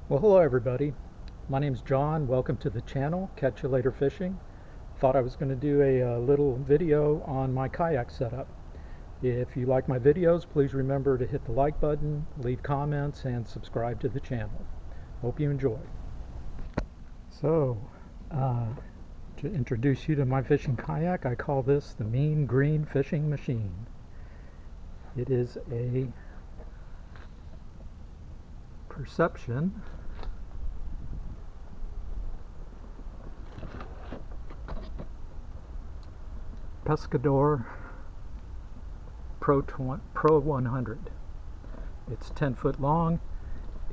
Well, hello everybody. My name's John. Welcome to the channel, Catch You Later Fishing. Thought I was going to do a little video on my kayak setup. If you like my videos, please remember to hit the like button, leave comments, and subscribe to the channel. Hope you enjoy. So, to introduce you to my fishing kayak, I call this the Mean Green Fishing Machine. It is a Perception Pescador Pro 100. It's 10 foot long.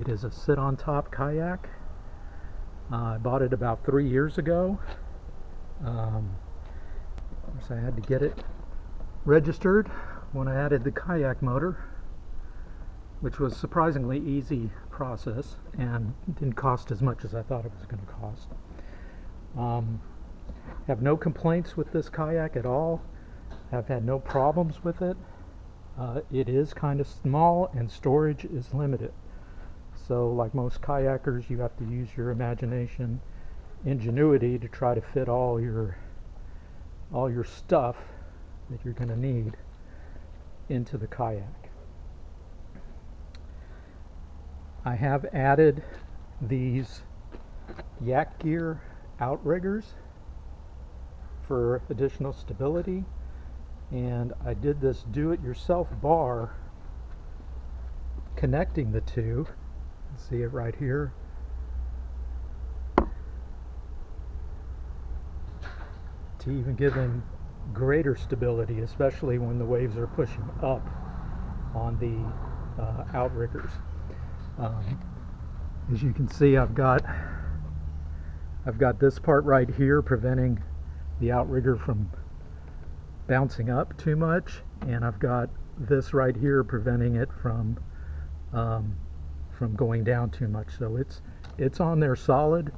It is a sit-on-top kayak. I bought it about 3 years ago. Of course, I had to get it registered when I added the kayak motor, which was a surprisingly easy process and didn't cost as much as I thought it was going to cost. Have no complaints with this kayak at all. Have had no problems with it. It is kind of small and storage is limited. So like most kayakers, you have to use your imagination, ingenuity to try to fit all your stuff that you're going to need into the kayak. I have added these Yak Gear outriggers for additional stability, and I did this do-it-yourself bar connecting the two. See it right here. To even give them greater stability, especially when the waves are pushing up on the outriggers. As you can see, I've got this part right here preventing the outrigger from bouncing up too much, and I've got this right here preventing it from going down too much. So it's on there solid,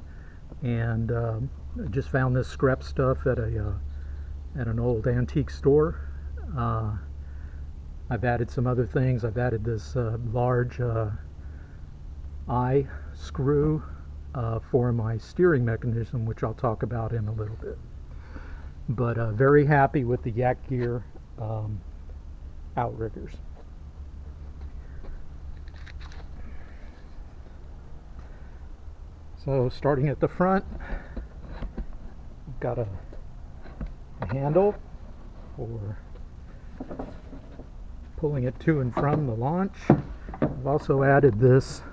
and I just found this scrap stuff at an old antique store. I've added some other things. I've added this large eye screw for my steering mechanism, which I'll talk about in a little bit. But very happy with the Yak Gear outriggers. So starting at the front, I've got a handle for pulling it to and from the launch. I've also added this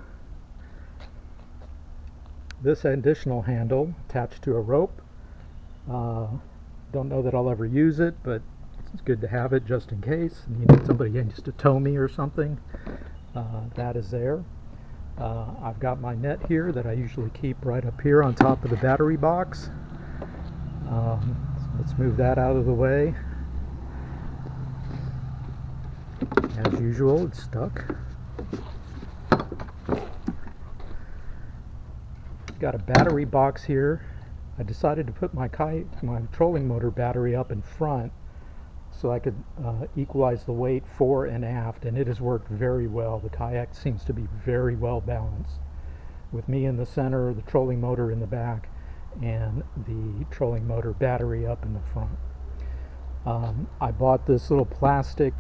additional handle attached to a rope. Don't know that I'll ever use it, but it's good to have it just in case. And you need somebody just to tow me or something. That is there. I've got my net here that I usually keep right up here on top of the battery box. So let's move that out of the way. As usual, it's stuck. Got a battery box here. I decided to put my trolling motor battery up in front so I could equalize the weight fore and aft, and it has worked very well. The kayak seems to be very well balanced, with me in the center, the trolling motor in the back, and the trolling motor battery up in the front. I bought this little plastic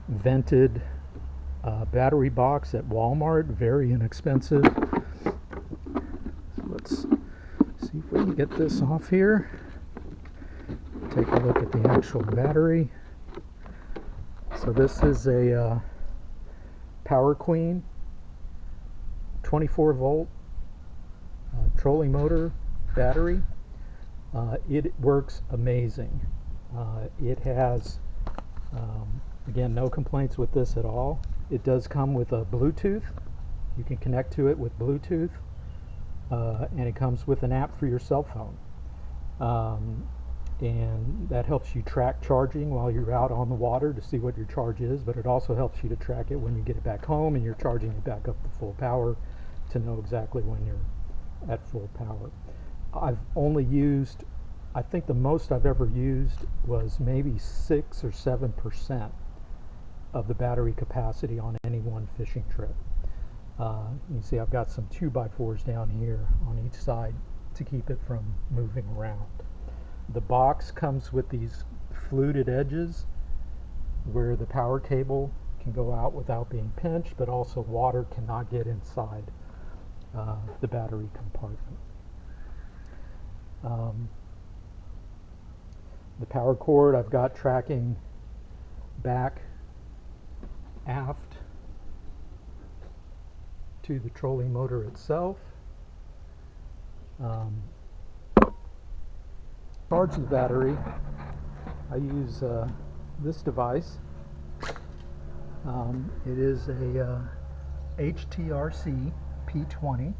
vented battery box at Walmart, very inexpensive. So let's see if we can get this off here. Take a look at the actual battery. So this is a Power Queen 24 volt trolling motor battery. It works amazing. It has again, no complaints with this at all. It does come with a Bluetooth. You can connect to it with Bluetooth, and it comes with an app for your cell phone. And that helps you track charging while you're out on the water to see what your charge is, but it also helps you to track it when you get it back home and you're charging it back up to full power to know exactly when you're at full power. I've only used, I think the most I've ever used was maybe 6 or 7% of the battery capacity on any one fishing trip. You see I've got some 2x4s down here on each side to keep it from moving around. The box comes with these fluted edges where the power cable can go out without being pinched, but also water cannot get inside the battery compartment. The power cord I've got tracking back aft to the trolling motor itself. Charge the battery, I use this device. It is a HTRC P20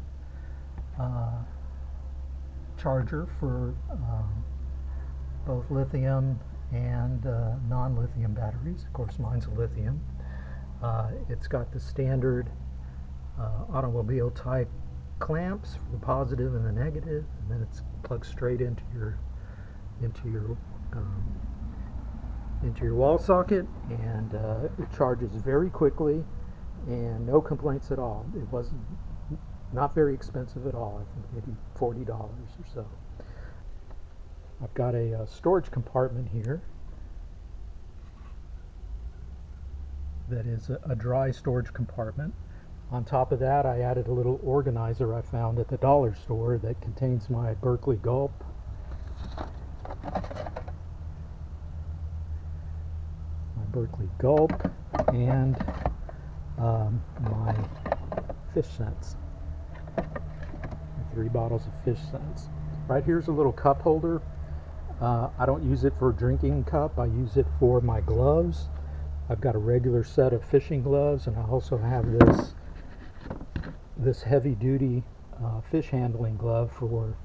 charger for both lithium and non-lithium batteries. Of course, mine's a lithium. It's got the standard automobile type clamps for the positive and the negative, and then it's plugged straight into your wall socket, and it charges very quickly and no complaints at all. It wasn't not very expensive at all. I think maybe $40 or so. I've got a storage compartment here that is a dry storage compartment. On top of that, I added a little organizer I found at the dollar store that contains my Berkeley Gulp, and my fish scents. 3 bottles of fish scents. Right here's a little cup holder. I don't use it for a drinking cup. I use it for my gloves. I've got a regular set of fishing gloves, and I also have this heavy-duty fish handling glove for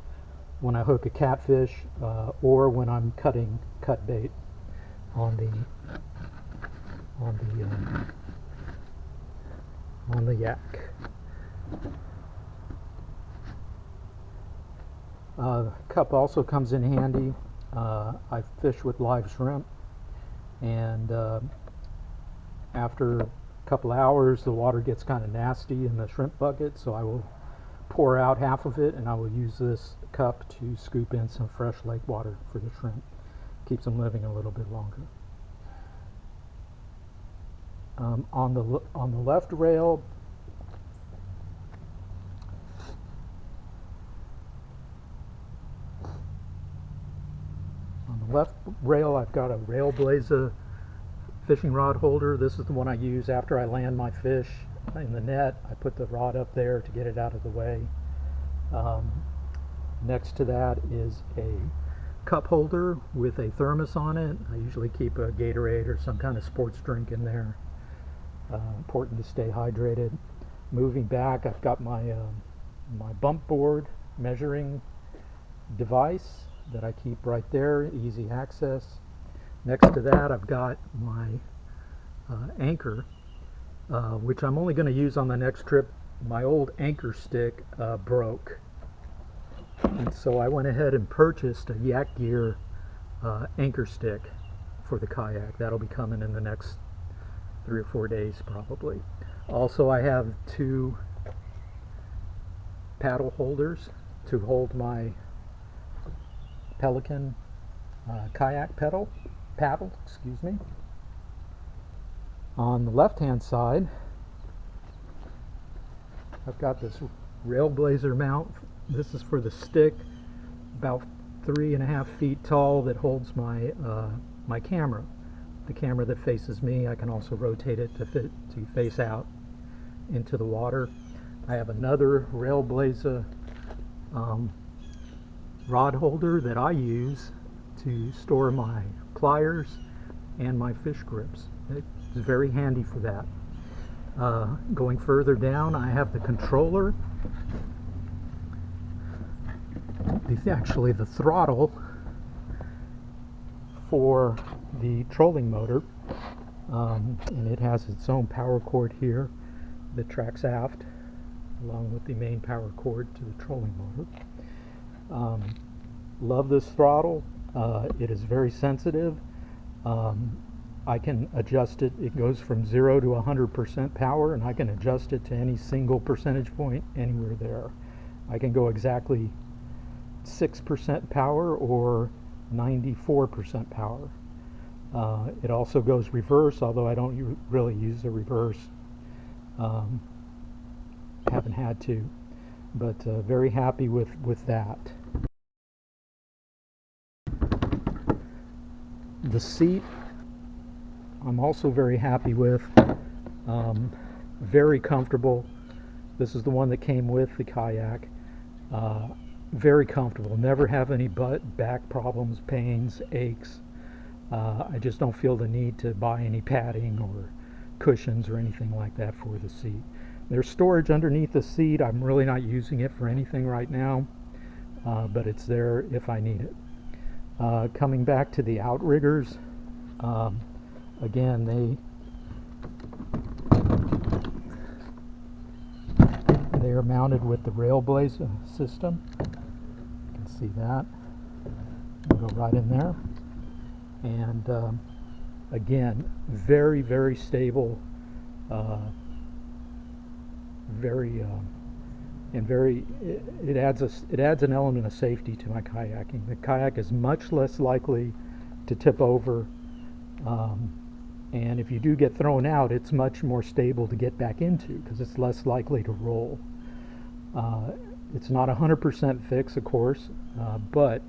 when I hook a catfish or when I'm cutting cut bait on the yak. The cup also comes in handy. I fish with live shrimp, and after a couple hours the water gets kind of nasty in the shrimp bucket, so I will pour out half of it, and I will use this cup to scoop in some fresh lake water for the shrimp. Keeps them living a little bit longer. On the left rail, I've got a Railblaza fishing rod holder. This is the one I use after I land my fish in the net. I put the rod up there to get it out of the way. Next to that is a cup holder with a thermos on it. I usually keep a Gatorade or some kind of sports drink in there. Important to stay hydrated. Moving back, I've got my my bump board measuring device that I keep right there, easy access. Next to that, I've got my anchor, which I'm only going to use on the next trip. My old anchor stick broke, and so I went ahead and purchased a Yak Gear anchor stick for the kayak. That'll be coming in the next 3 or 4 days probably. Also, I have 2 paddle holders to hold my Pelican kayak paddle, excuse me. On the left hand side, I've got this Railblaza mount. This is for the stick, about 3.5 feet tall, that holds my my camera. The camera that faces me, I can also rotate it to face out into the water. I have another Railblaza rod holder that I use to store my pliers and my fish grips. It's very handy for that. Going further down, I have the controller, actually the throttle for the trolling motor, and it has its own power cord here that tracks aft along with the main power cord to the trolling motor. Love this throttle. It is very sensitive. I can adjust it. It goes from 0 to 100% power, and I can adjust it to any single percentage point anywhere there. I can go exactly 6% power or 94% power. It also goes reverse, although I don't really use the reverse. Haven't had to, but very happy with that. The seat I'm also very happy with. Very comfortable. This is the one that came with the Kayak. Very comfortable. Never have any back problems, pains, aches. I just don't feel the need to buy any padding or cushions or anything like that for the seat. There's storage underneath the seat. I'm really not using it for anything right now, but it's there if I need it. Coming back to the outriggers, again, they are mounted with the Railblaze system. You can see that. I'll go right in there. And again, very, very stable, it adds an element of safety to my kayaking. The kayak is much less likely to tip over, and if you do get thrown out, it's much more stable to get back into because it's less likely to roll. It's not 100% fix, of course, but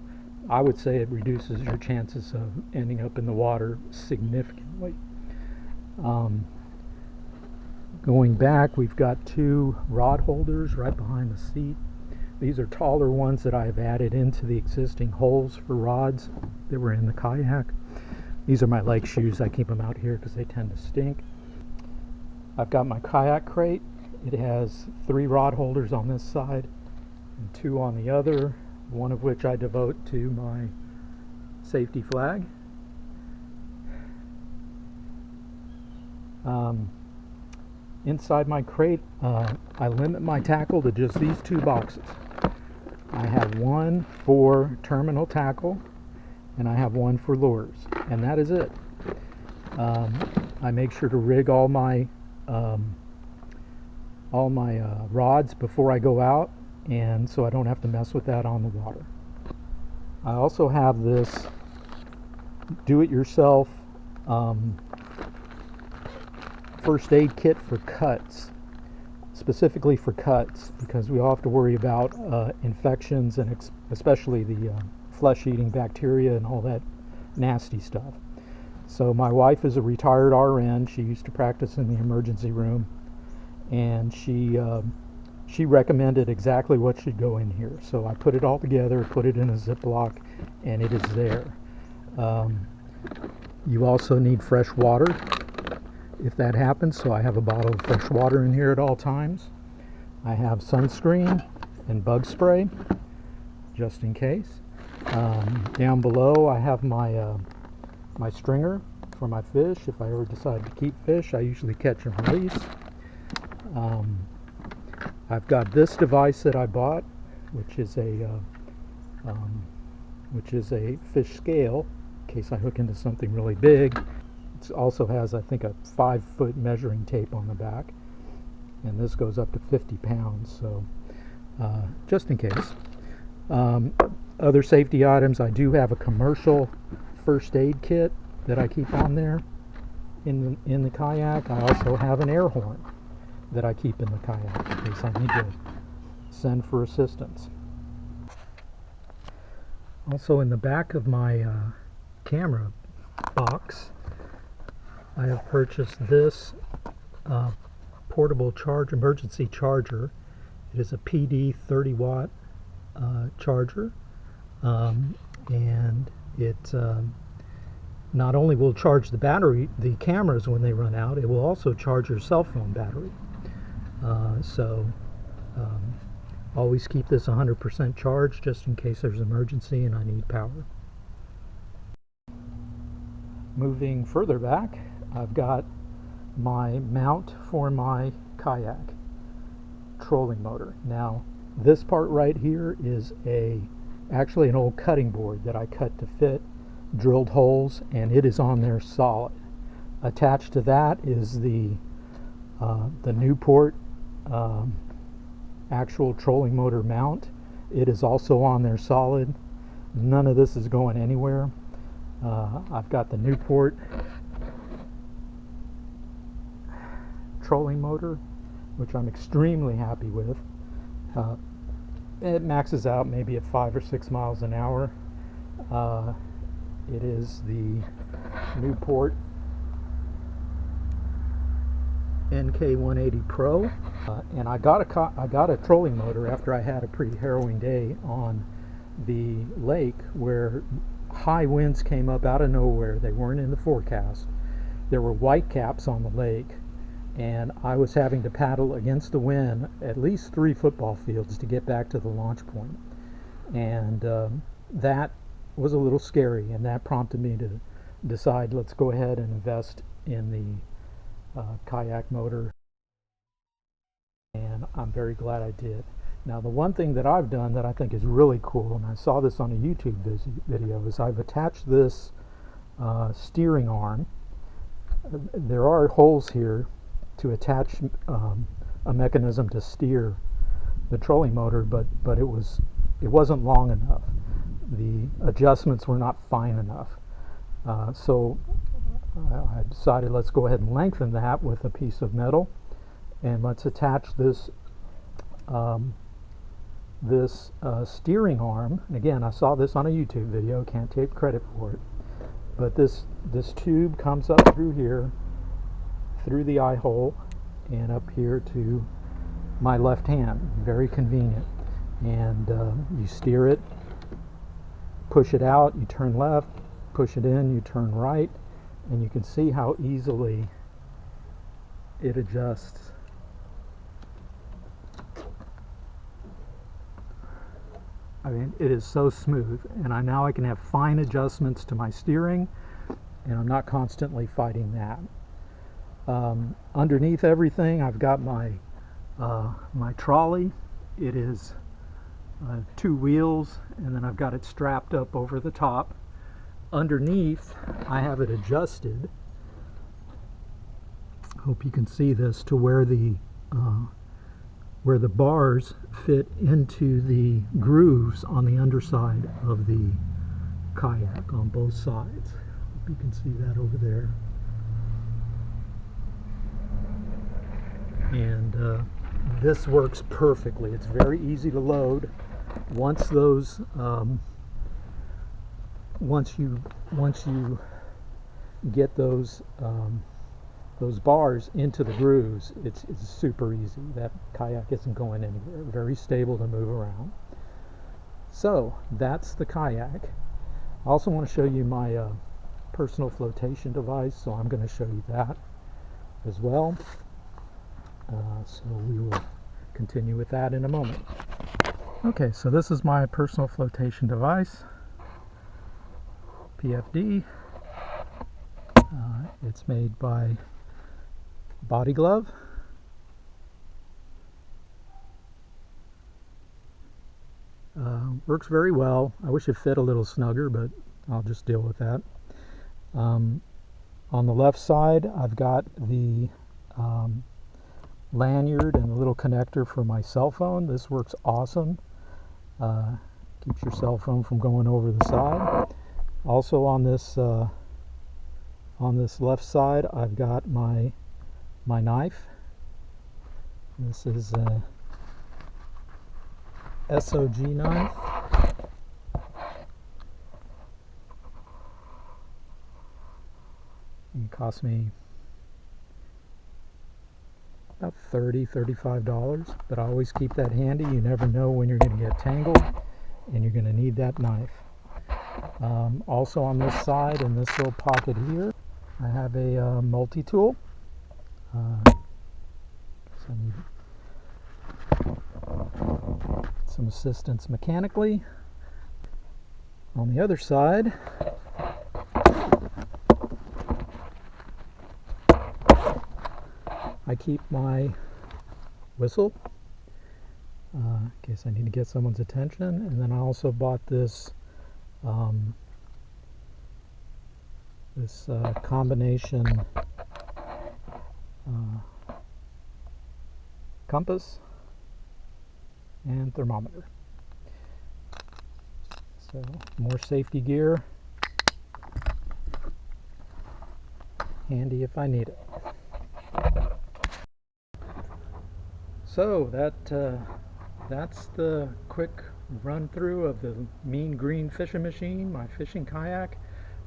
I would say it reduces your chances of ending up in the water significantly. Going back, we've got 2 rod holders right behind the seat. These are taller ones that I've added into the existing holes for rods that were in the Kayak. These are my lake shoes. I keep them out here because they tend to stink. I've got my Kayak crate. It has 3 rod holders on this side and 2 on the other, one of which I devote to my safety flag. Inside my crate, I limit my tackle to just these 2 boxes. I have one for terminal tackle and I have one for lures, and that is it. I make sure to rig all my rods before I go out, and so I don't have to mess with that on the water. I also have this do-it-yourself first aid kit for cuts, specifically for cuts, because we all have to worry about infections and especially the flesh-eating bacteria and all that nasty stuff. So my wife is a retired RN. She used to practice in the emergency room, and she recommended exactly what should go in here. So I put it all together, put it in a Ziploc, and it is there. You also need fresh water if that happens, so I have a bottle of fresh water in here at all times. I have sunscreen and bug spray just in case. Down below I have my my stringer for my fish. If I ever decide to keep fish, I usually catch and release. I've got this device that I bought, which is a fish scale in case I hook into something really big. It also has, I think, a 5-foot measuring tape on the back, and this goes up to 50 pounds, so just in case. Other safety items, I do have a commercial first aid kit that I keep on there in the Kayak. I also have an air horn that I keep in the Kayak in case I need to send for assistance. Also, in the back of my camera box, I have purchased this portable emergency charger. It is a PD 30 watt charger, and it not only will charge the cameras when they run out, it will also charge your cell phone battery. Always keep this 100% charged just in case there's an emergency and I need power. Moving further back, I've got my mount for my Kayak trolling motor. Now, this part right here is actually an old cutting board that I cut to fit, drilled holes, and it is on there solid. Attached to that is the Newport actual trolling motor mount. It is also on there solid. None of this is going anywhere. I've got the Newport trolling motor, which I'm extremely happy with. It maxes out maybe at 5 or 6 miles an hour. It is the Newport NK180 Pro, and I got a trolling motor after I had a pretty harrowing day on the lake where high winds came up out of nowhere. They weren't in the forecast. There were white caps on the lake, and I was having to paddle against the wind at least 3 football fields to get back to the launch point. And that was a little scary, and that prompted me to decide, let's go ahead and invest in the kayak motor, and I'm very glad I did. Now, the one thing that I've done that I think is really cool, and I saw this on a YouTube video, is I've attached this steering arm. There are holes here to attach a mechanism to steer the trolling motor, but it wasn't long enough. The adjustments were not fine enough. So I decided, let's go ahead and lengthen that with a piece of metal, and let's attach this steering arm. And again, I saw this on a YouTube video, can't take credit for it, but this tube comes up through here, through the eye hole, and up here to my left hand. Very convenient. And you steer it, push it out, you turn left, push it in, you turn right, and you can see how easily it adjusts. I mean, it is so smooth, and now I can have fine adjustments to my steering, and I'm not constantly fighting that. Underneath everything, I've got my my trolley. It is 2 wheels, and then I've got it strapped up over the top. Underneath, I have it adjusted. Hope you can see this, to where the bars fit into the grooves on the underside of the kayak on both sides. Hope you can see that over there. And this works perfectly. It's very easy to load. Once those once you get those bars into the grooves, it's super easy. That kayak isn't going anywhere. Very stable to move around. So that's the kayak. I also want to show you my personal flotation device, so I'm going to show you that as well. So we will continue with that in a moment. Okay, so this is my personal flotation device, PFD. It's made by Body Glove. Works very well. I wish it fit a little snugger, but I'll just deal with that. On the left side, I've got the lanyard and the little connector for my cell phone. This works awesome. Keeps your cell phone from going over the side. Also on this left side, I've got my knife. This is a SOG knife. It cost me about $35, but I always keep that handy. You never know when you're going to get tangled, and you're going to need that knife. Also on this side, in this little pocket here, I have a multi-tool. So I need some assistance mechanically. On the other side, I keep my whistle in case I need to get someone's attention. And then I also bought this this combination compass and thermometer. So more safety gear, handy if I need it. So that's the quick run through of the Mean Green fishing machine, my fishing kayak.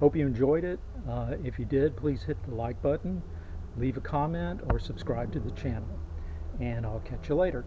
Hope you enjoyed it. If you did, please hit the like button, leave a comment, or subscribe to the channel. And I'll catch you later.